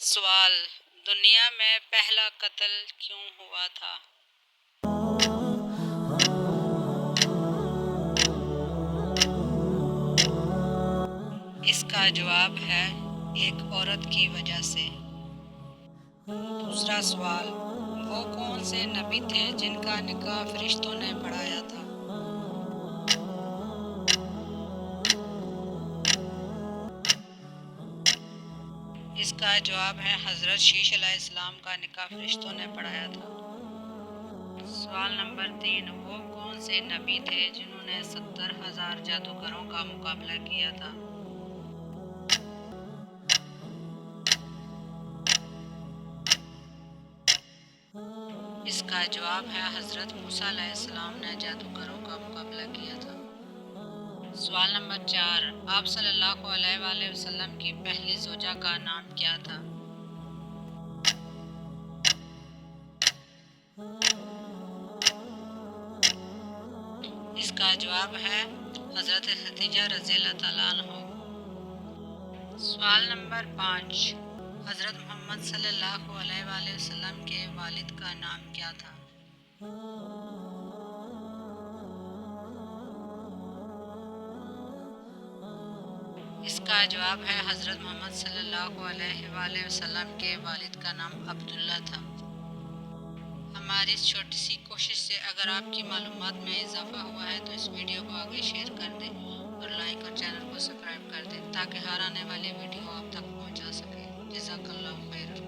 سوال: دنیا میں پہلا قتل کیوں ہوا تھا؟ اس کا جواب ہے ایک عورت کی وجہ سے۔ دوسرا سوال: وہ کون سے نبی تھے جن کا نکاح فرشتوں نے پڑھایا تھا؟ اس کا جواب ہے حضرت شیش علیہ السلام کا نکاح فرشتوں نے پڑھایا تھا۔ سوال نمبر 3: وہ کون سے نبی تھے جنہوں نے 70,000 جادوگروں کا مقابلہ کیا تھا؟ اس کا جواب ہے حضرت موسیٰ علیہ السلام نے جادوگروں کا مقابلہ کیا تھا۔ سوال نمبر 4: آپ صلی اللہ علیہ وآلہ وسلم کی پہلی زوجہ کا نام کیا تھا؟ اس کا جواب ہے حضرت خدیجہ رضی اللہ تعالیٰ عنہ۔ سوال نمبر 5: حضرت محمد صلی اللہ علیہ وآلہ وسلم کے والد کا نام کیا تھا؟ اس کا جواب ہے حضرت محمد صلی اللہ علیہ وآلہ وسلم کے والد کا نام عبداللہ تھا۔ ہماری اس چھوٹی سی کوشش سے اگر آپ کی معلومات میں اضافہ ہوا ہے تو اس ویڈیو کو آگے شیئر کر دیں اور لائک اور چینل کو سبسکرائب کر دیں تاکہ ہر آنے والی ویڈیو آپ تک پہنچا سکے۔ جزاک اللہ خیر۔